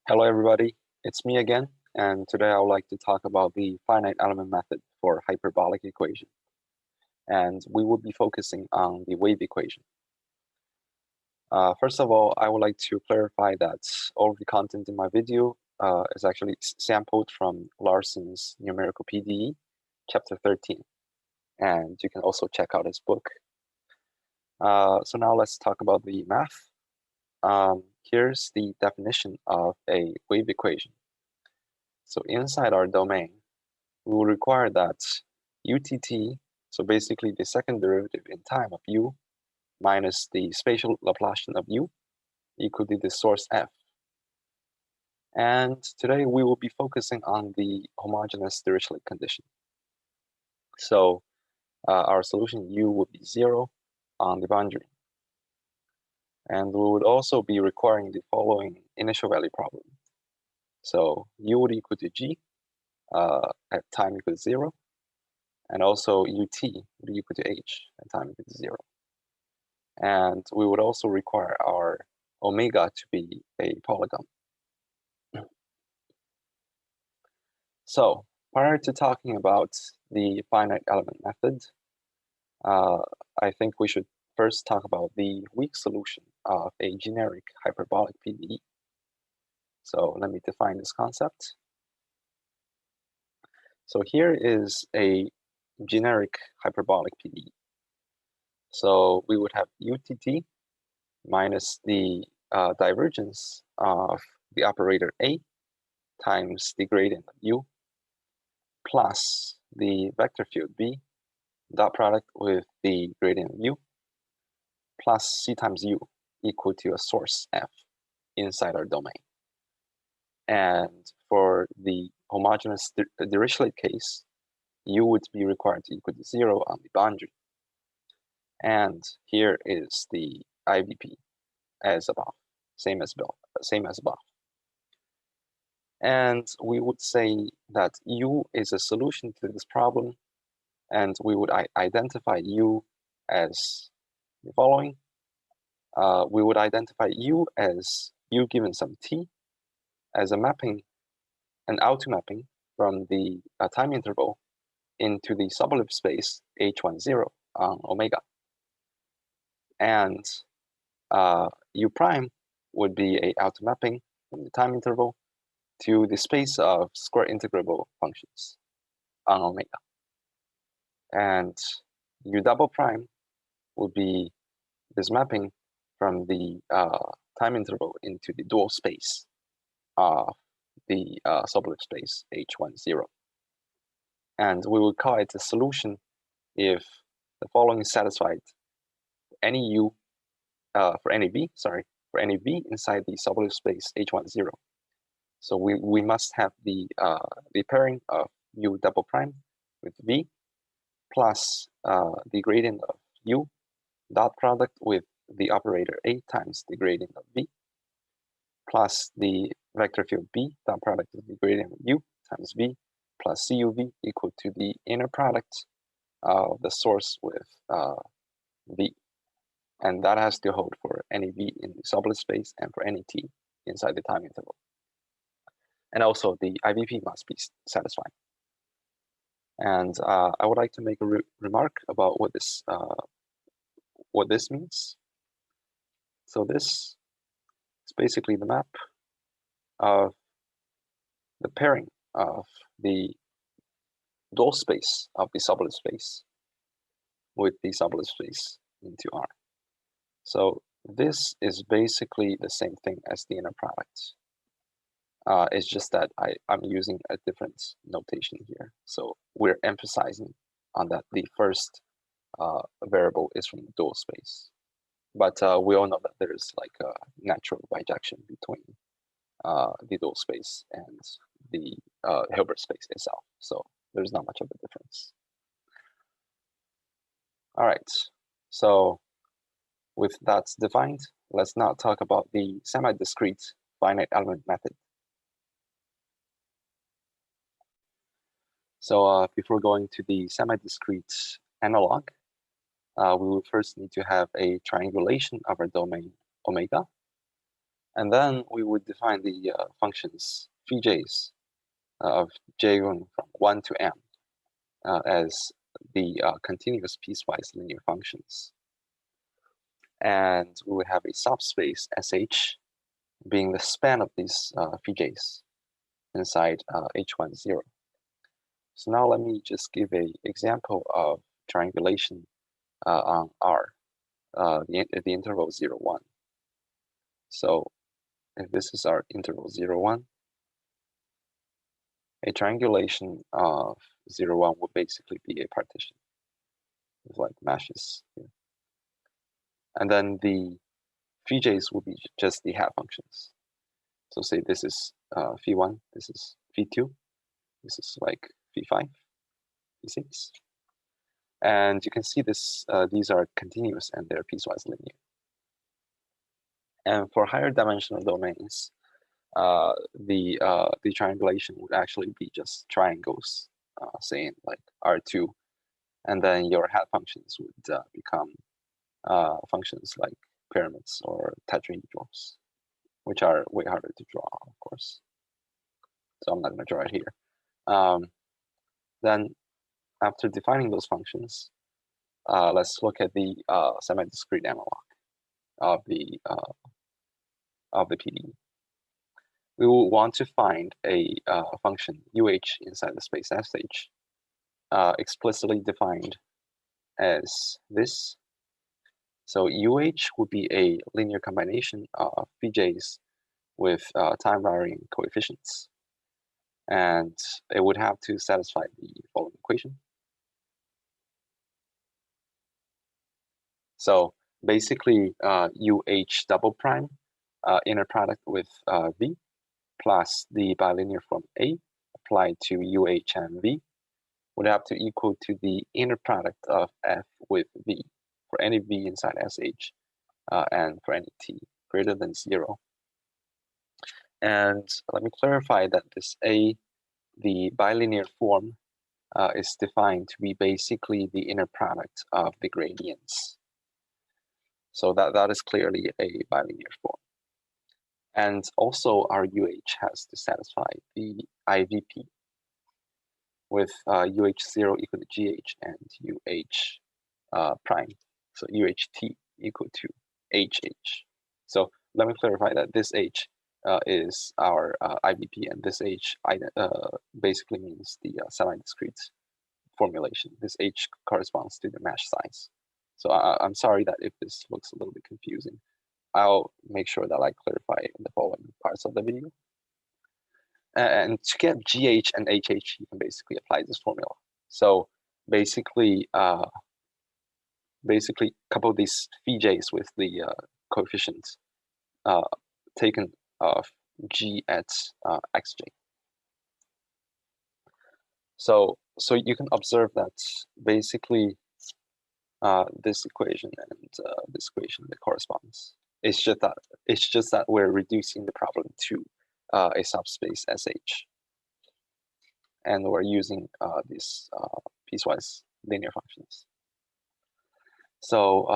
Hello everybody, it's me again, and today I would like to talk about the finite element method for hyperbolic equation. And we will be focusing on the wave equation. First of all, I would like to clarify that all of the content in my video is actually sampled from Larson's Numerical PDE, chapter 13. And you can also check out his book. So now let's talk about the math. Here's the definition of a wave equation. So inside our domain, we will require that utt, so basically the second derivative in time of u, minus the spatial Laplacian of u, equal to the source f. And today we will be focusing on the homogeneous Dirichlet condition. So our solution u would be 0 on the boundary. And we would also be requiring the following initial value problem. So u would equal to g at time equal to 0, and also ut would be equal to h at time equal to 0. And we would also require our omega to be a polygon. So prior to talking about the finite element method, I think we should first talk about the weak solution of a generic hyperbolic PDE. So let me define this concept. So here is a generic hyperbolic PDE. So we would have utt minus the divergence of the operator a times the gradient of u plus the vector field b dot product with the gradient of u plus c times u equal to a source f inside our domain. And for the homogeneous Dirichlet case, u would be required to equal to 0 on the boundary. And here is the IVP as above, same as above. And we would say that u is a solution to this problem, and we would identify u as the following. We would identify u as u given some t as a mapping, an auto mapping from the time interval into the subgroup space h10 on omega. And u prime would be a auto mapping from the time interval to the space of square integrable functions on omega. And u double prime would be this mapping from the time interval into the dual space of the subgroup space h10. And we will call it a solution if the following is satisfied: any u, for any v inside the subgroup space h10. So we must have the pairing of u double prime with v plus the gradient of u dot product with the operator a times the gradient of v plus the vector field b dot product with the gradient of u times v plus cuv equal to the inner product of the source with v. And that has to hold for any v in the subgroup space and for any t inside the time interval. And also the IVP must be satisfied. And I would like to make a remark about what this means. So this is basically the map of the pairing of the dual space of the subgroup space with the subgroup space into R. So this is basically the same thing as the inner product. It's just that I'm using a different notation here. So we're emphasizing on that the first variable is from the dual space. But we all know that there's like a natural bijection between the dual space and the Hilbert space itself. So there's not much of a difference. All right, so with that defined, let's now talk about the semidiscrete finite element method. So before going to the semidiscrete analog, we will first need to have a triangulation of our domain omega. And then we would define the functions phi j's of j going from 1 to m as the continuous piecewise linear functions. And we would have a subspace sh being the span of these phi j's inside h1, 0. So now let me just give an example of triangulation on R, the interval 0, 1. So if this is our interval 0, 1, a triangulation of 0, 1 would basically be a partition with like meshes here. And then the phi j's will be just the hat functions. So say this is phi 1, this is phi 2, this is like phi 5, phi 6. And you can see this; these are continuous and they're piecewise linear. And for higher dimensional domains, the triangulation would actually be just triangles, saying like R2, and then your hat functions would become functions like pyramids or tetrahedrons, which are way harder to draw, of course. So I'm not going to draw it here. Then after defining those functions, let's look at the semidiscrete analog of the PDE. We will want to find a function UH inside the space SH, explicitly defined as this. So UH would be a linear combination of phi j's with time-varying coefficients, and it would have to satisfy the following equation. So basically, UH double prime inner product with V plus the bilinear form A applied to UH and V would have to equal to the inner product of F with V for any V inside SH and for any T greater than 0. And let me clarify that this A, the bilinear form, is defined to be basically the inner product of the gradients. So that is clearly a bilinear form. And also our UH has to satisfy the IVP with UH0 equal to GH and UH prime. So UHT equal to HH. So let me clarify that this H is our IVP, and this H basically means the semi-discrete formulation. This H corresponds to the mesh size. So I'm sorry that if this looks a little bit confusing. I'll make sure that I clarify in the following parts of the video. And to get GH and HH, you can basically apply this formula. So basically couple these phi j's with the coefficients taken of G at xj. So you can observe that basically this equation and this equation that corresponds. It's just that we're reducing the problem to a subspace SH, and we're using these piecewise linear functions. So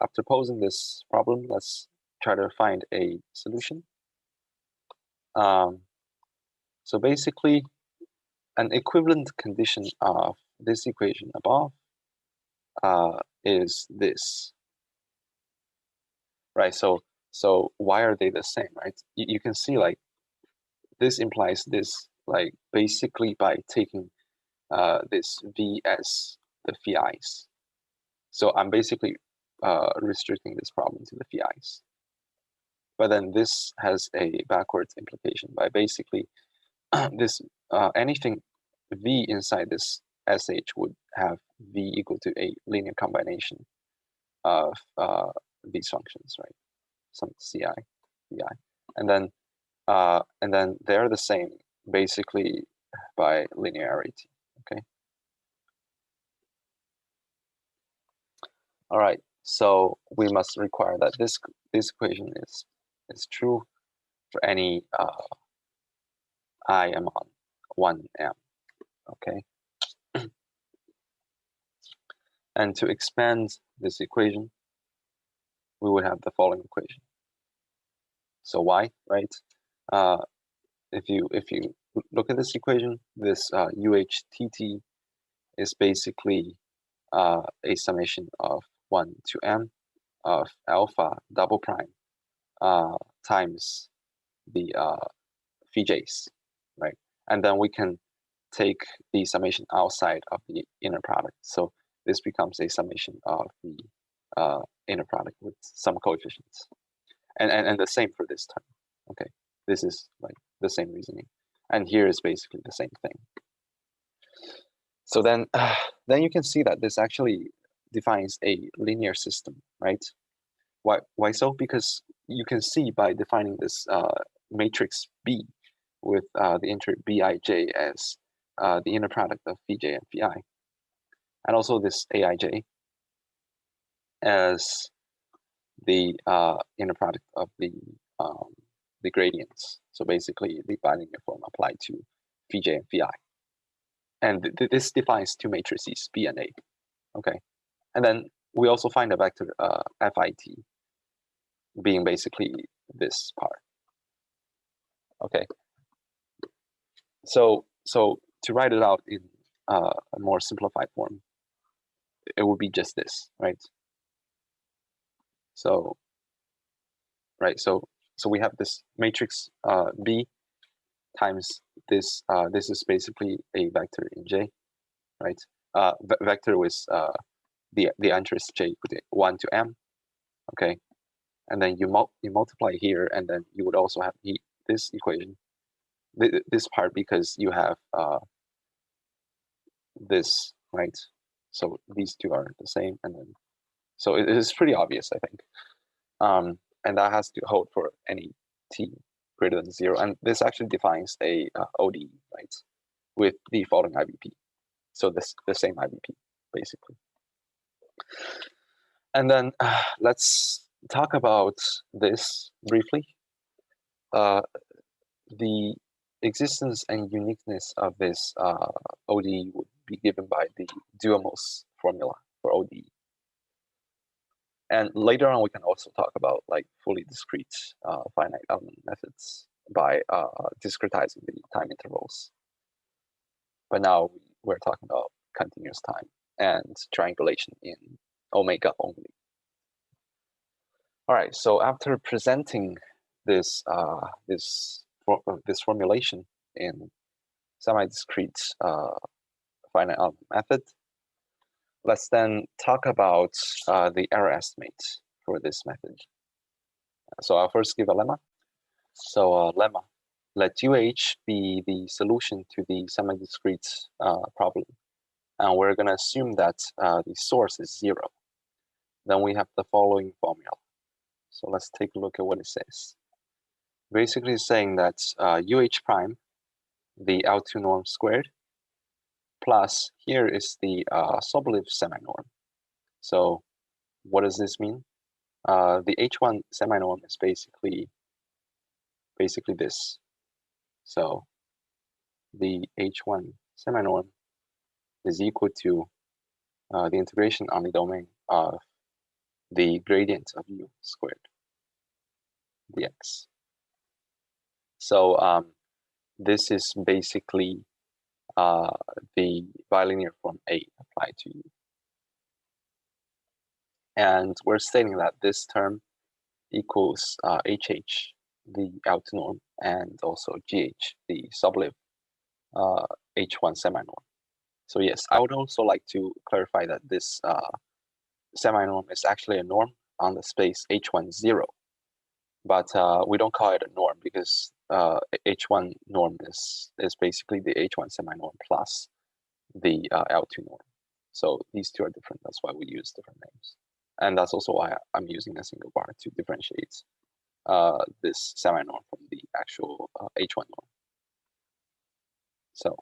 after posing this problem, let's try to find a solution. So basically, an equivalent condition of this equation above is this. Right, so why are they the same, right? You can see like this implies this, like basically by taking this V as the phi's. So I'm basically restricting this problem to the phi's. But then this has a backwards implication by basically this anything V inside this SH would have V equal to a linear combination of these functions, right? Some Ci, Vi, and then they're the same basically by linearity. Okay. All right. So we must require that this equation is true for any I am on 1m. Okay. And to expand this equation, we would have the following equation. So why, right? If you look at this equation, this UHTT is basically a summation of 1 to m of alpha double prime times the Vj's, right? And then we can take the summation outside of the inner product. So this becomes a summation of the inner product with some coefficients. And the same for this term. Okay, this is like the same reasoning. And here is basically the same thing. So then you can see that this actually defines a linear system, right? Why so? Because you can see by defining this matrix B with the integer Bij as the inner product of Vj and Vi, and also this Aij as the inner product of the gradients. So basically, the bilinear form applied to Vj and Vi, and this defines two matrices B and A. Okay, and then we also find a vector Fit being basically this part. Okay, so to write it out in a more simplified form, it would be just this, right? So we have this matrix B times this. This is basically a vector in J, right? Vector with the interest J with 1 to m. Okay, and then you multiply here, and then you would also have this equation, this part, because you have this, right? So these two are the same, and then so it is pretty obvious, I think. And that has to hold for any t greater than 0. And this actually defines a ODE, right, with the following IVP. So the same IVP, basically. And then let's talk about this briefly. The existence and uniqueness of this ODE would be given by the Duhamel formula for ODE. And later on, we can also talk about like fully discrete finite element methods by discretizing the time intervals. But now we're talking about continuous time and triangulation in omega only. All right, so after presenting this this formulation in semi-discrete finite element method, let's then talk about the error estimate for this method. So I'll first give a lemma. So lemma, let UH be the solution to the semi-discrete problem. And we're going to assume that the source is 0. Then we have the following formula. So let's take a look at what it says. Basically it's saying that UH prime, the L2 norm squared, plus here is the Sobolev semi-norm. So what does this mean? The H1 semi-norm is basically this. So the H1 semi-norm is equal to the integration on the domain of the gradient of U squared dx. So this is basically the bilinear form A applied to U. And we're stating that this term equals HH, the L2 norm, and also GH, the Sobolev H1 semi-norm. So yes, I would also like to clarify that this semi-norm is actually a norm on the space H1 0, but we don't call it a norm because H1 norm is basically the H1 semi-norm plus the L2 norm. So these two are different. That's why we use different names. And that's also why I'm using a single bar to differentiate this semi-norm from the actual H1 norm. So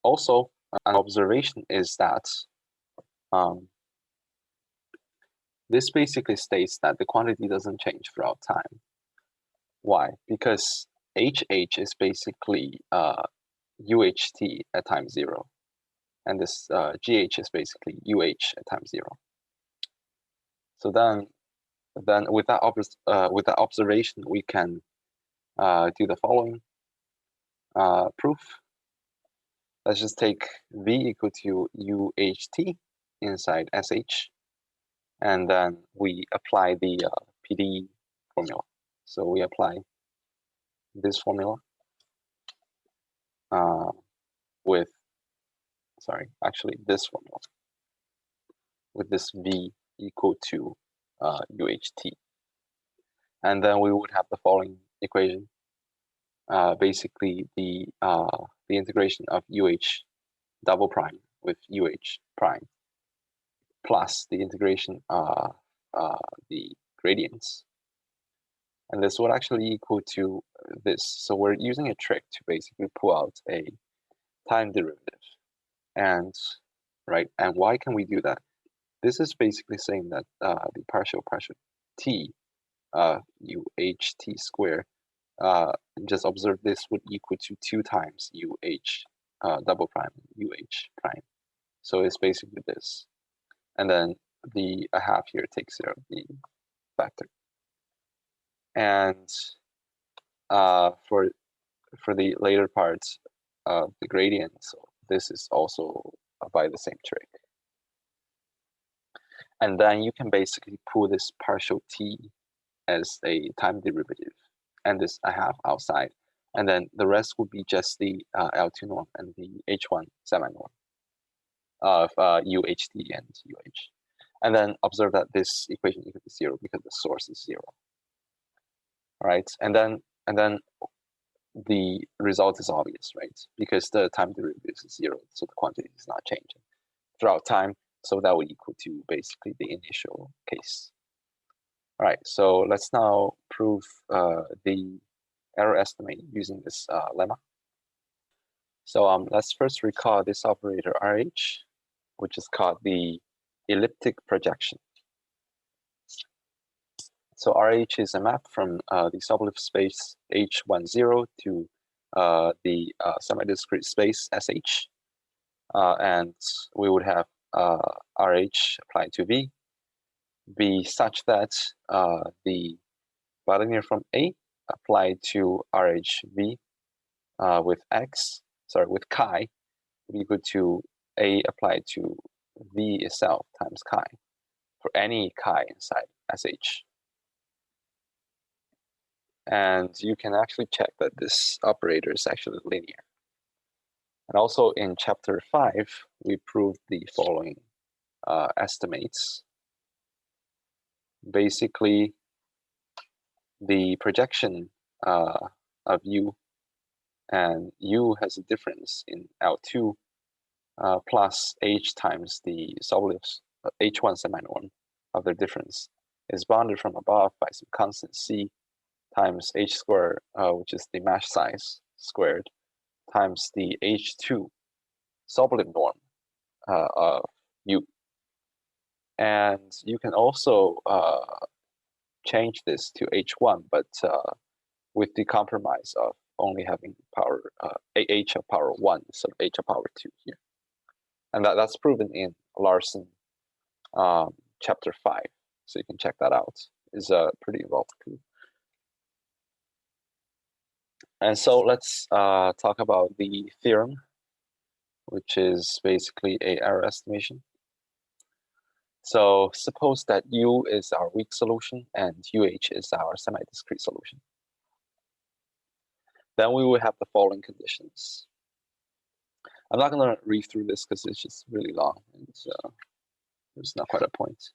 also an observation is that this basically states that the quantity doesn't change throughout time. Why? Because HH is basically UHT at time 0. And this GH is basically UH at time 0. So then then with that observation, we can do the following proof. Let's just take V equal to UHT inside SH, and then we apply the PD formula. So we apply this formula with, this formula with this V equal to UHT. And then we would have the following equation. Basically, the integration of UH double prime with UH prime plus the integration of the gradients. And this would actually equal to this. So we're using a trick to basically pull out a time derivative. And and why can we do that? This is basically saying that the partial t UHT square, just observe this would equal to 2 times UH double prime UH prime. So it's basically this. And then the a half here takes care of the factor. And for the later parts of the gradient, so this is also by the same trick. And then you can basically pull this partial t as a time derivative, and this I have outside. And then the rest would be just the L2 norm and the H1 semi-norm of UHT and UH. And then observe that this equation equals to 0 because the source is 0. All right, and then the result is obvious, right? Because the time derivative is 0, so the quantity is not changing throughout time. So that would equal to basically the initial case. All right, so let's now prove the error estimate using this lemma. So let's first recall this operator RH, which is called the elliptic projection. So RH is a map from the sublift space H10 to the semidiscrete space SH. And we would have RH applied to V be such that the bilinear from A applied to RHV with chi would be equal to A applied to V itself times chi for any chi inside SH. And you can actually check that this operator is actually linear. And also in chapter 5, we proved the following estimates. Basically, the projection of U, and U has a difference in L2 plus H times the sublift H1 semi-norm of their difference is bounded from above by some constant C times H squared, which is the mesh size squared, times the H2 sublift norm of U. And you can also change this to H1, but with the compromise of only having power H of power 1 instead of H of power 2 here. And that's proven in Larson chapter 5. So you can check that out. It's a pretty involved proof. And so let's talk about the theorem, which is basically a error estimation. So suppose that U is our weak solution and UH is our semi-discrete solution. Then we will have the following conditions. I'm not going to read through this because it's just really long and there's not quite a point.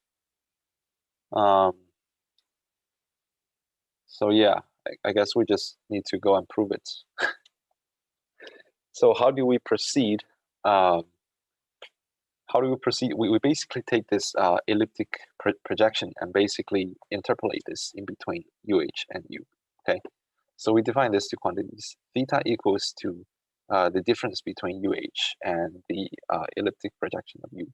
So yeah, I guess we just need to go and prove it. So how do we proceed? We basically take this elliptic projection and basically interpolate this in between UH and U, okay? So we define these two quantities. Theta equals to the difference between UH and the elliptic projection of U.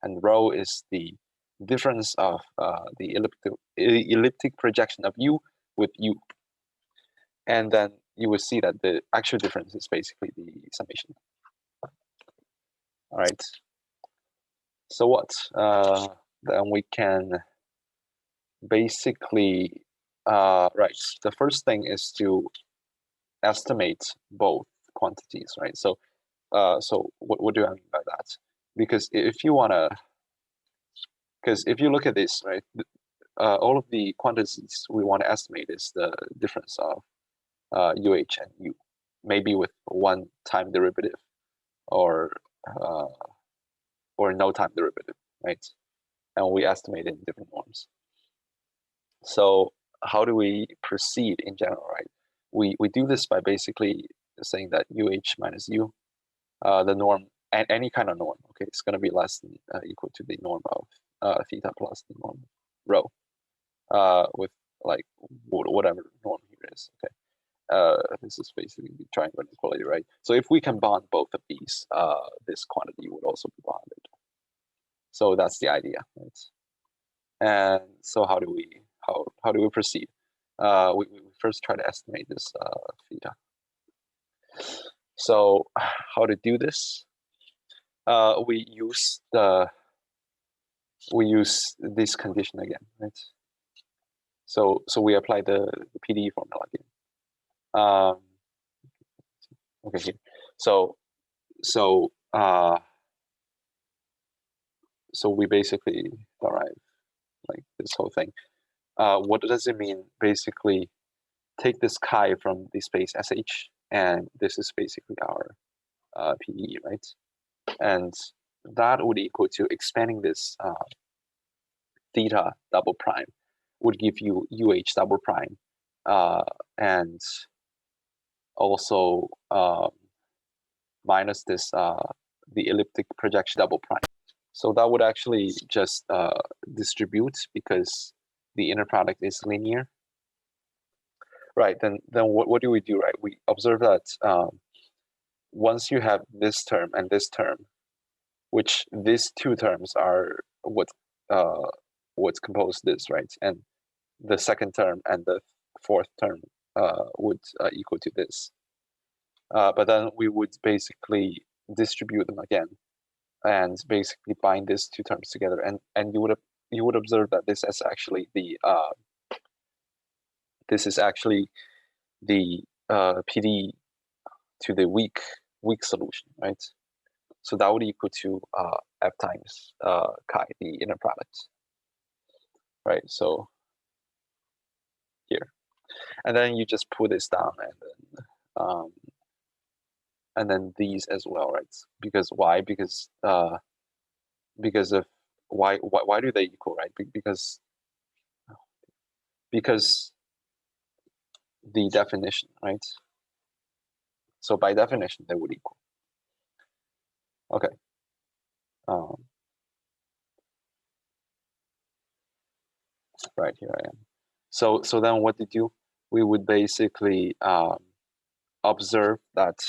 And rho is the difference of the elliptic projection of U with U. And then you will see that the actual difference is basically the summation. All right. So what? Then we can basically, right, the first thing is to estimate both quantities, right? So, so what do I mean by that? Because if you wanna, because if you look at this, right, all of the quantities we want to estimate is the difference of UH and U, maybe with one time derivative or no time derivative, right? And we estimate it in different norms. So how do we proceed in general, right? We do this by basically saying that UH minus U, the norm, and any kind of norm, okay, it's going to be less than equal to the norm of theta plus the norm of rho, with like whatever norm here is, okay. This is basically the triangle inequality, right? So if we can bond both of these, this quantity would also be bonded. So that's the idea, right? And so how do we proceed? We first try to estimate this theta. So how to do this? We use this condition again, right? So we apply the PDE formula again. Okay, here. So we basically derive like this whole thing. What does it mean? Basically, take this chi from the space SH, and this is basically our PDE, right? And that would equal to expanding this theta double prime would give you UH double prime, and also minus this the elliptic projection double prime. So that would actually just distribute because the inner product is linear. Right, then what do we do, right? We observe that once you have this term and this term, which these two terms are what's composed this, right? And the second term and the fourth term would equal to this. But then we would basically distribute them again and basically bind these two terms together, and you would observe that this is actually the PD to the weak solution, right? So that would equal to F times chi, the inner product, right? So here, and then you just put this down, and then these as well, right? Because why? Because of why do they equal, right? Because the definition, right? So by definition, they would equal. Okay. Right, here I am. So then what did you? We would basically observe that.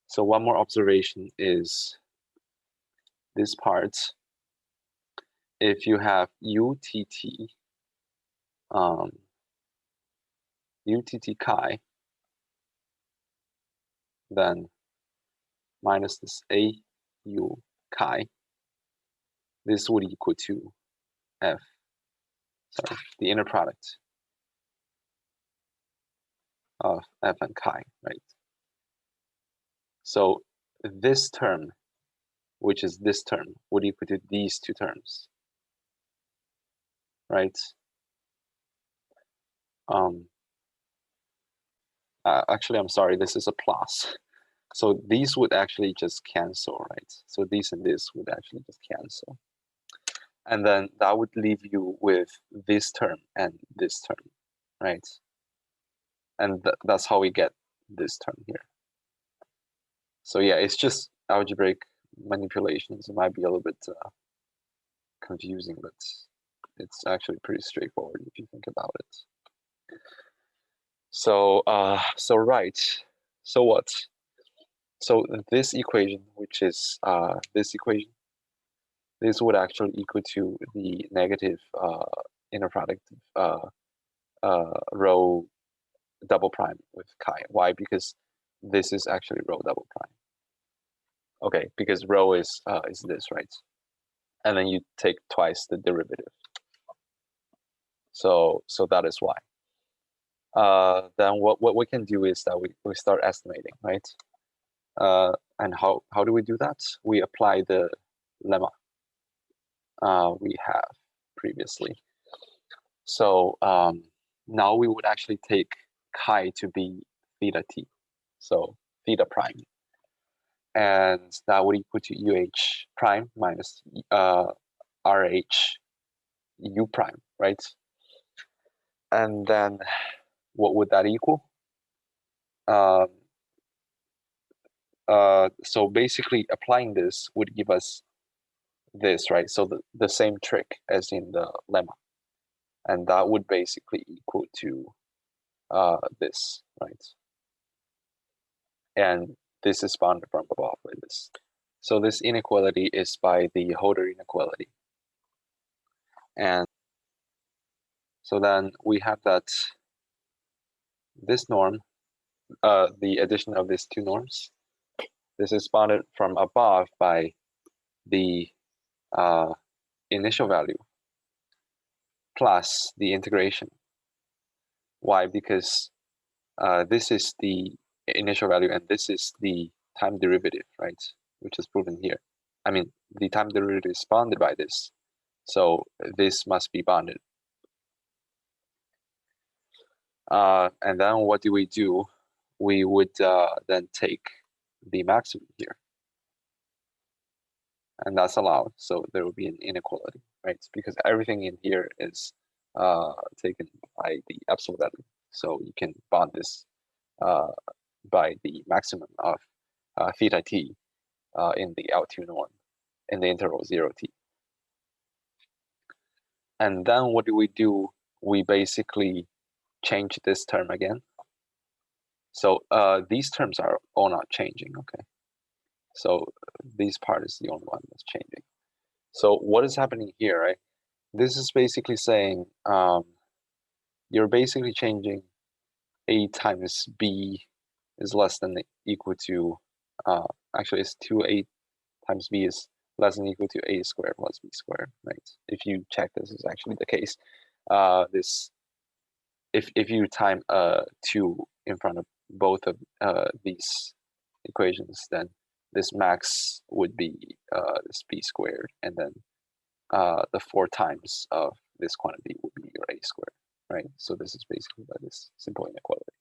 So one more observation is this part. If you have UTT chi, then minus this AU chi, this would equal to the inner product of F and chi, right? So this term, which is this term, would equal to these two terms, right? Actually, I'm sorry, this is a plus. So these would actually just cancel, right? So these and this would actually just cancel. And then that would leave you with this term and this term, right? And that's how we get this term here. So yeah, it's just algebraic manipulations. It might be a little bit confusing, but it's actually pretty straightforward if you think about it. So right. So what? So this equation, which is this equation, this would actually equal to the negative inner product rho double prime with chi. Why? Because this is actually rho double prime. Okay, because rho is this, right? And then you take twice the derivative. So that is why. Then what we can do is that we start estimating, right? And how do we do that? We apply the lemma we have previously. So now we would actually take chi to be theta t, so theta prime, and that would equal to UH prime minus RH U prime, right? And then what would that equal? So basically applying this would give us this, right? So the same trick as in the lemma. And that would basically equal to this, right? And this is bounded from above with this. So this inequality is by the Holder inequality. And so then we have that this norm, the addition of these two norms, this is bounded from above by the initial value plus the integration. Why? Because this is the initial value and this is the time derivative, right? Which is proven here. I mean, the time derivative is bounded by this. So this must be bounded. And then what do? We would then take the maximum here. And that's allowed. So there will be an inequality, right? Because everything in here is taken by the absolute value. So you can bound this by the maximum of theta t in the L2 norm in the interval 0t. And then what do? We basically change this term again. So these terms are all not changing, okay? So this part is the only one that's changing. So what is happening here, right? This is basically saying you're basically changing a times b is less than equal to, actually it's 2a times b is less than equal to a squared plus b squared, right? If you check, this is actually the case. This, if you time 2 in front of both of these equations, then this max would be this b squared, and then the 4 times of this quantity would be your a squared, right? So this is basically by this simple inequality,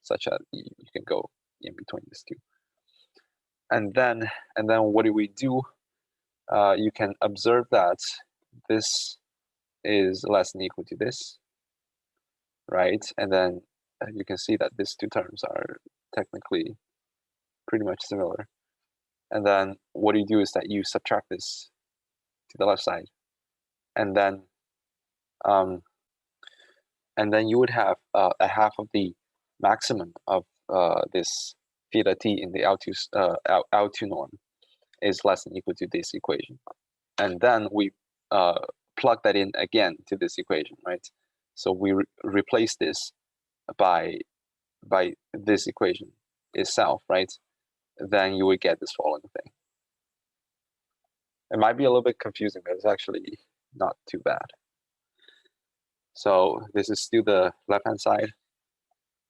such that you can go in between these two. And then what do? You can observe that this is less than equal to this, right? And then you can see that these two terms are technically pretty much similar. And then what you do is that you subtract this to the left side, and then you would have a half of the maximum of this theta t in the L2 norm is less than equal to this equation. And then we plug that in again to this equation, right? So we replace this by this equation itself, right? Then you would get this following thing. It might be a little bit confusing, but it's actually not too bad. So this is still the left-hand side,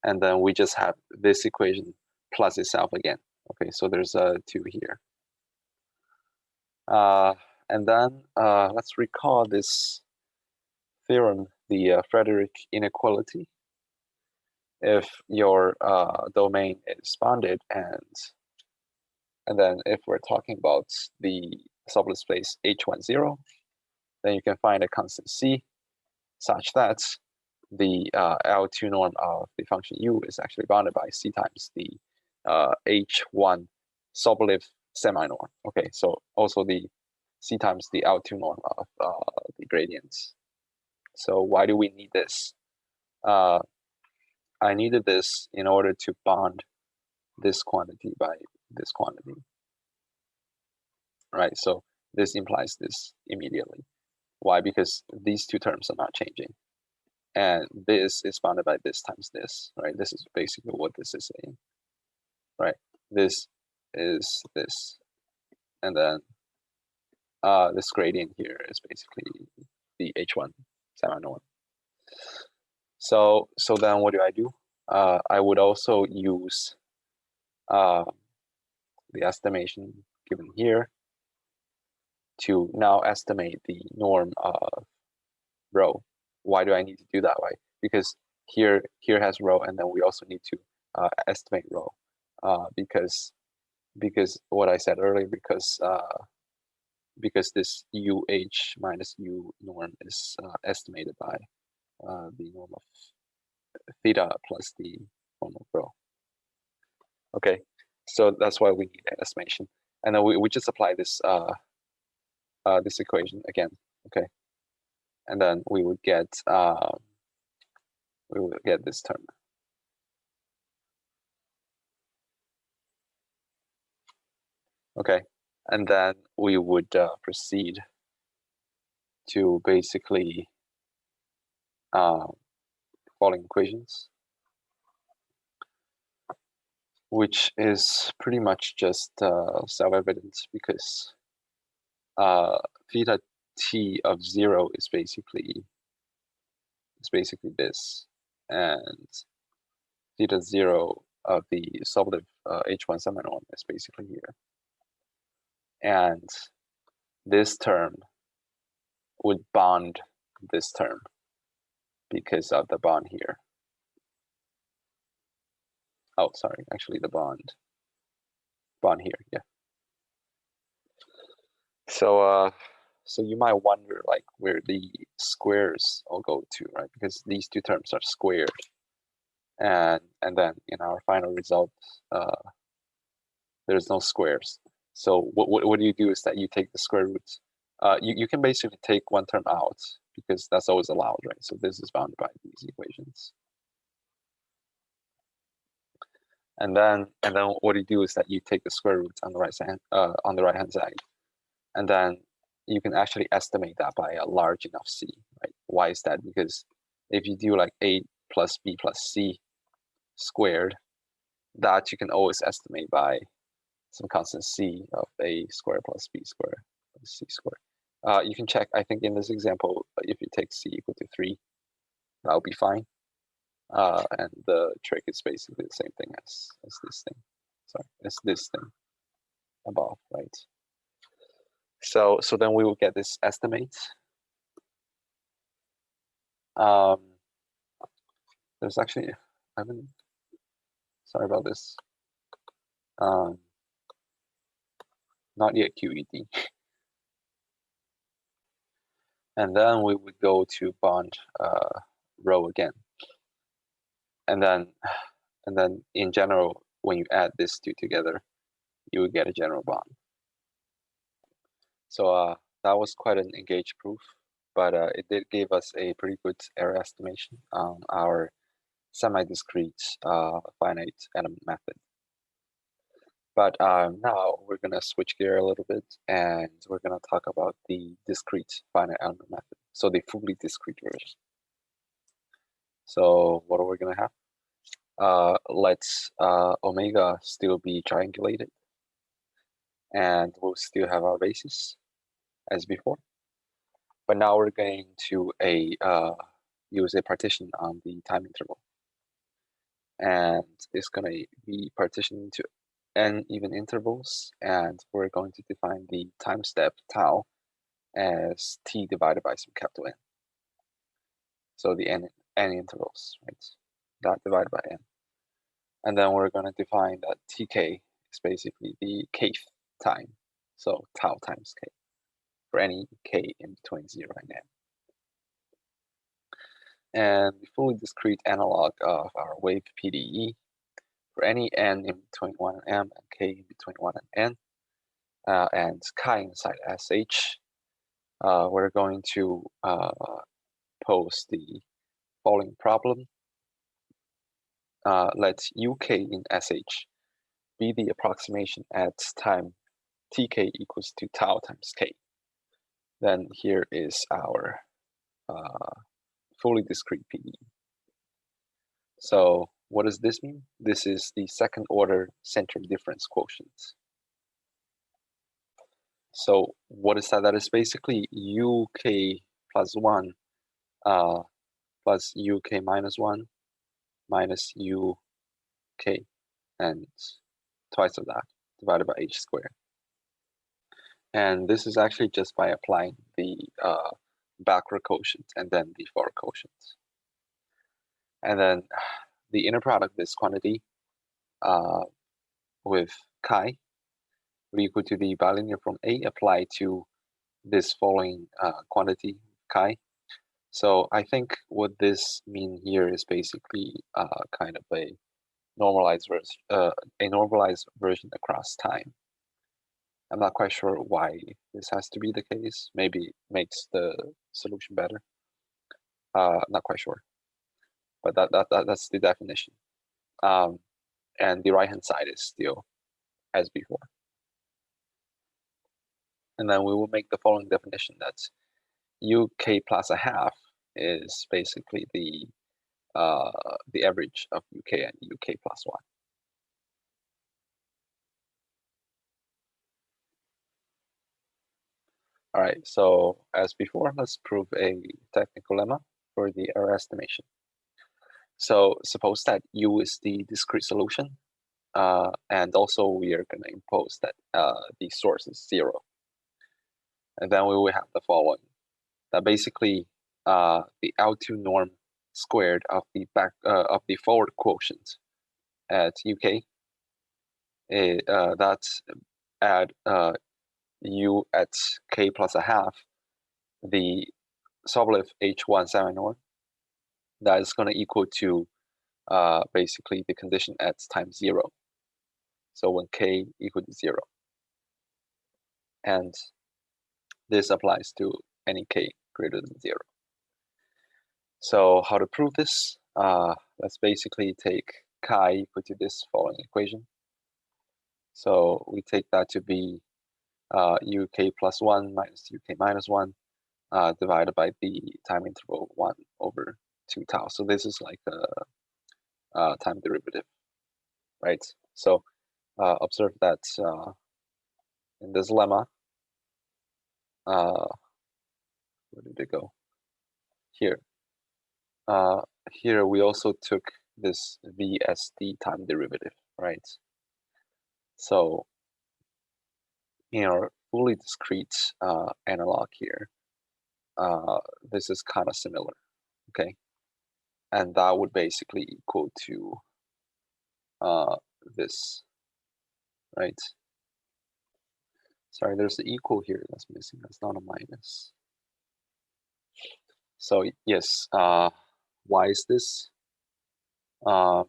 and then we just have this equation plus itself again. Okay, so there's a 2 here. And then let's recall this theorem, the Frederick inequality. If your domain is bounded, and then if we're talking about the sublet space H10, then you can find a constant C such that the L2 norm of the function u is actually bounded by C times the H1 Sobolev semi-norm. Okay, so also the C times the L2 norm of the gradients. So why do we need this? I needed this in order to bound this quantity by this quantity, right? So this implies this immediately. Why? Because these two terms are not changing. And this is bounded by this times this, right? This is basically what this is saying, right? This is this. And then this gradient here is basically the H1 semi-norm. So then what do? I would also use the estimation given here to now estimate the norm of rho. Why do I need to do that way? Because here has rho, and then we also need to estimate rho because what I said earlier, because this UH minus U norm is estimated by the norm of theta plus the norm of rho. Okay, so that's why we need an estimation, and then we just apply this this equation again. Okay, and then we would get this term. Okay, and then we would proceed to basically following equations, which is pretty much just self-evident because theta t of 0 is basically this, and theta 0 of the sublative H1 seminorm is basically here, and this term would bond this term because of the bond here. Oh, sorry, actually the bond here, yeah. So so you might wonder like where the squares all go to, right? Because these two terms are squared, and then in our final result, there's no squares. So what do you do is that you take the square roots. You can basically take one term out because that's always allowed, right? So this is bounded by these equations. And then what you do is that you take the square roots on the right hand side, and then you can actually estimate that by a large enough c, right? Why is that? Because if you do like a plus b plus c squared, that you can always estimate by some constant c of a squared plus b squared plus c squared. You can check, I think in this example, if you take c equal to 3, that'll be fine. And the trick is basically the same thing as this thing. Sorry, as this thing above, right? So then we will get this estimate. There's actually, sorry about this. Not yet QED. And then we would go to bond rho again. And then in general, when you add these two together, you would get a general bond. So that was quite an engaged proof, but it did give us a pretty good error estimation on our semi-discrete finite element method. But now we're gonna switch gear a little bit, and we're gonna talk about the discrete finite element method. So the fully discrete version. So what are we gonna have? Let's omega still be triangulated, and we'll still have our basis as before. But now we're going to use a partition on the time interval, and it's gonna be partitioned into n even intervals, and we're going to define the time step tau as t divided by some capital N. So the n intervals, right? That divided by n. And then we're going to define that tk is basically the kth time. So tau times k for any k in between 0 and n. And the fully discrete analog of our wave PDE for any n in between 1 and m and k in between 1 and n, and chi inside sh, we're going to pose the following problem. Let uk in sh be the approximation at time tk equals to tau times k. Then here is our fully discrete PDE. So what does this mean? This is the second order center difference quotient. So what is that? That is basically uk plus 1 plus uk minus 1 minus uk, and twice of that divided by h squared. And this is actually just by applying the backward quotient and then the forward quotient. And then the inner product of this quantity with chi will equal to the bilinear from A applied to this following quantity chi. So I think what this mean here is basically kind of a normalized version across time. I'm not quite sure why this has to be the case. Maybe it makes the solution better. Not quite sure, but that's the definition. And the right-hand side is still as before. And then we will make the following definition that uk plus a half is basically the average of uk and uk plus 1. All right, so as before, let's prove a technical lemma for the error estimation. So suppose that u is the discrete solution, and also we are going to impose that the source is 0. And then we will have the following, that basically the L2 norm squared of the forward quotient at uk, that's add u at k plus a half, the Sobolev H1 semi-norm, that is going to equal to basically the condition at time 0. So when k equal to 0. And this applies to any k greater than 0. So how to prove this? Let's basically take chi equal to this following equation. So we take that to be uk plus 1 minus uk minus 1 divided by the time interval 1 over 2 tau. So this is like a time derivative, right? So observe that in this lemma, where did it go? Here. Here we also took this VSD time derivative, right? So in our fully discrete analog here, this is kind of similar, okay? And that would basically equal to this, right? Sorry, there's the equal here that's missing. That's not a minus. So yes, why is this?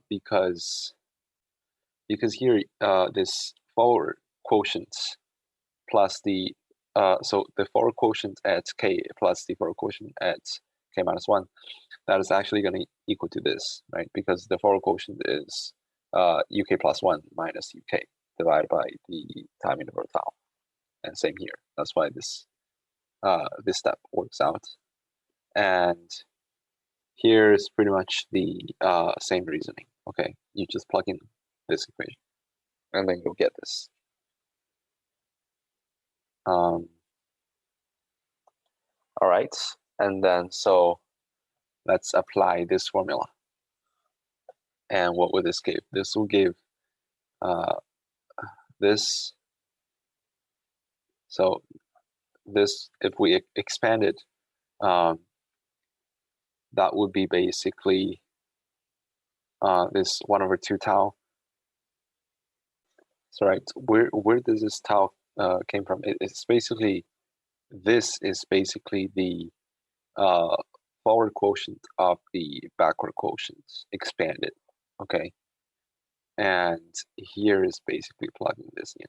Because here this forward quotient plus the so the forward quotient at k plus the forward quotient at k minus 1, that is actually going to equal to this, right? Because the forward quotient is uk plus 1 minus uk divided by the time interval tau. And same here. That's why this this step works out. And here is pretty much the same reasoning. Okay, you just plug in this equation, and then you'll get this. All right, and then so let's apply this formula. And what would this give? This will give this. So this, if we expand it, that would be basically this 1 over 2 tau. So right, where does this tau came from? It's basically, this is basically the forward quotient of the backward quotient expanded, okay? And here is basically plugging this in.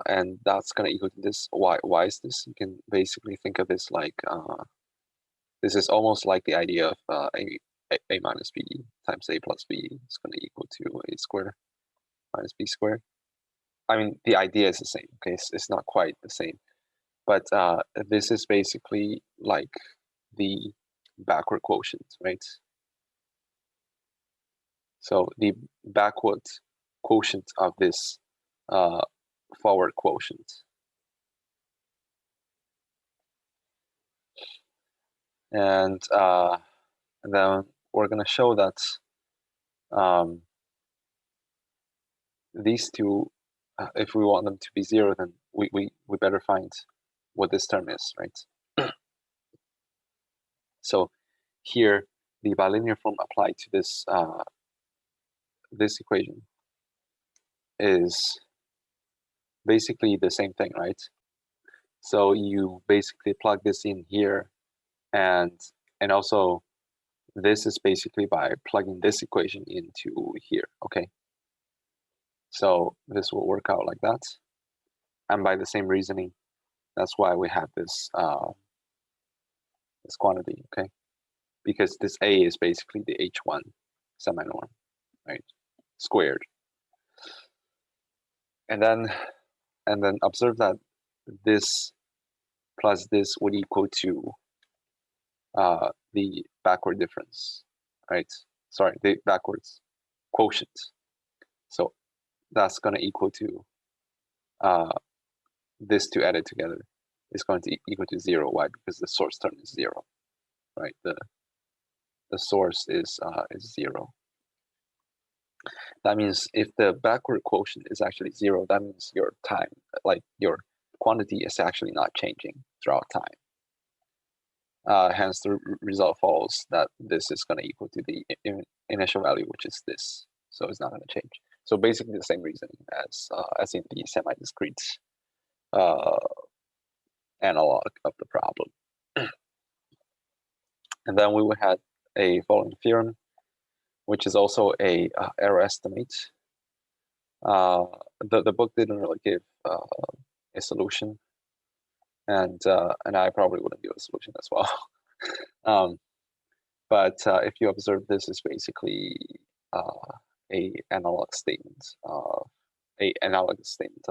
And that's gonna equal to this. Why is this? You can basically think of this like, this is almost like the idea of a minus b times a plus b is gonna equal to a squared minus b squared. I mean, the idea is the same, okay? It's not quite the same. But this is basically like the backward quotient, right? So the backward quotient of this forward quotient. And then we're going to show that these two, if we want them to be 0, then we better find what this term is, right? So here, the bilinear form applied to this this equation is basically the same thing, right? So you basically plug this in here, and also this is basically by plugging this equation into here, okay? So this will work out like that. And by the same reasoning, that's why we have this this quantity, okay? Because this A is basically the H1 semi-norm, right? Squared. And then observe that this plus this would equal to the backward difference, right? Sorry, the backwards quotient. So that's going to equal to this two added together is going to equal to 0. Why? Because the source term is 0, right? The source is 0. That means if the backward quotient is actually 0, that means your time, like your quantity, is actually not changing throughout time. Hence, the result follows that this is going to equal to the initial value, which is this. So it's not going to change. So basically the same reasoning as in the semi-discrete analog of the problem. And then we will have a following theorem, which is also a error estimate. The book didn't really give a solution, and I probably wouldn't give a solution as well. But if you observe, this is basically a analogous statement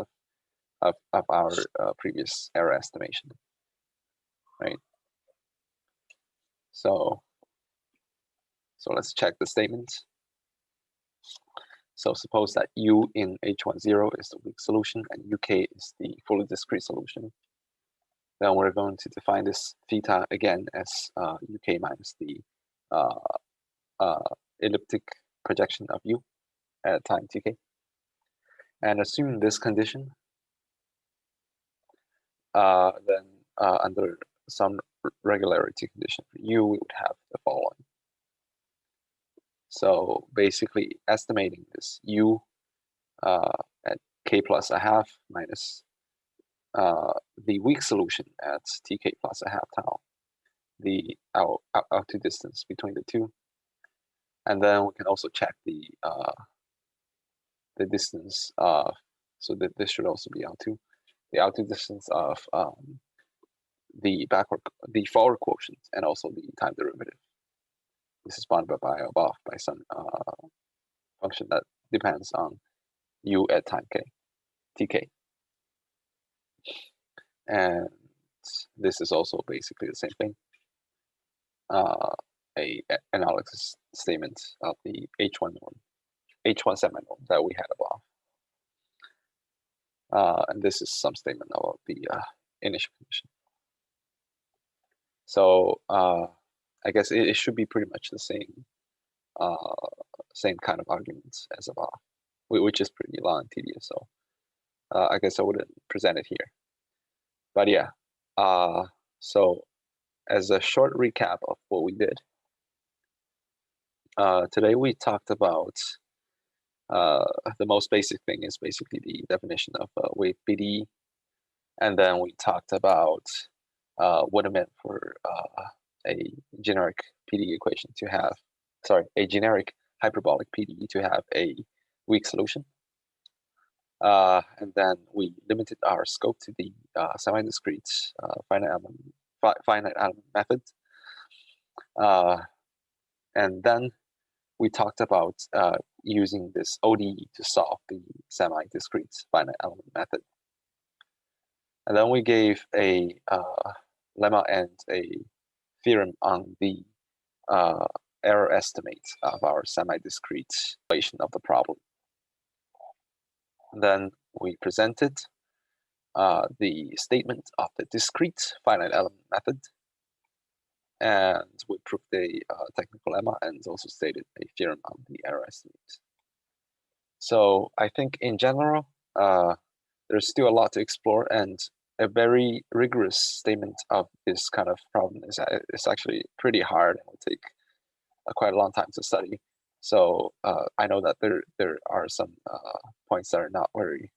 of our previous error estimation, right? So let's check the statement. So suppose that U in H10 is the weak solution and UK is the fully discrete solution. Then we're going to define this theta again as UK minus the elliptic projection of U at time tk. And assuming this condition, then under some regularity condition for U, we would have the following. So basically estimating this U at k plus a half minus the weak solution at tk plus a half tau, the L2 distance between the two. And then we can also check the distance of, so that this should also be L2, the L2 distance of the forward quotient and also the time derivative. This is bounded by above by some function that depends on U at time k, tk. And this is also basically the same thing. A analogous statement of the H1 semi-norm that we had above. And this is some statement about the initial condition. So I guess it should be pretty much the same kind of arguments as above, which is pretty long and tedious. So I guess I wouldn't present it here. But yeah, so as a short recap of what we did, today we talked about the most basic thing is basically the definition of wave BDE, and then we talked about what it meant for a generic PDE equation to have, a generic hyperbolic PDE to have a weak solution. And then we limited our scope to the semi-discrete finite element method. And then we talked about using this ODE to solve the semi-discrete finite element method. And then we gave a lemma and a theorem on the error estimate of our semi-discrete equation of the problem. And then we presented the statement of the discrete finite element method. and we proved a technical lemma and also stated a theorem on the error estimate. So I think in general, there's still a lot to explore, and a very rigorous statement of this kind of problem is actually pretty hard and will take quite a long time to study. So I know that there are some points that are not very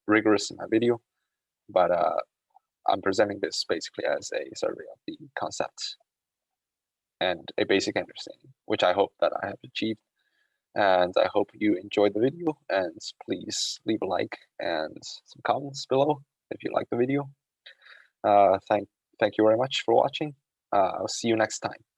rigorous in my video, but I'm presenting this basically as a survey of the concept and a basic understanding, which I hope that I have achieved. And I hope you enjoyed the video, and please leave a like and some comments below if you like the video. Thank you very much for watching. I'll see you next time.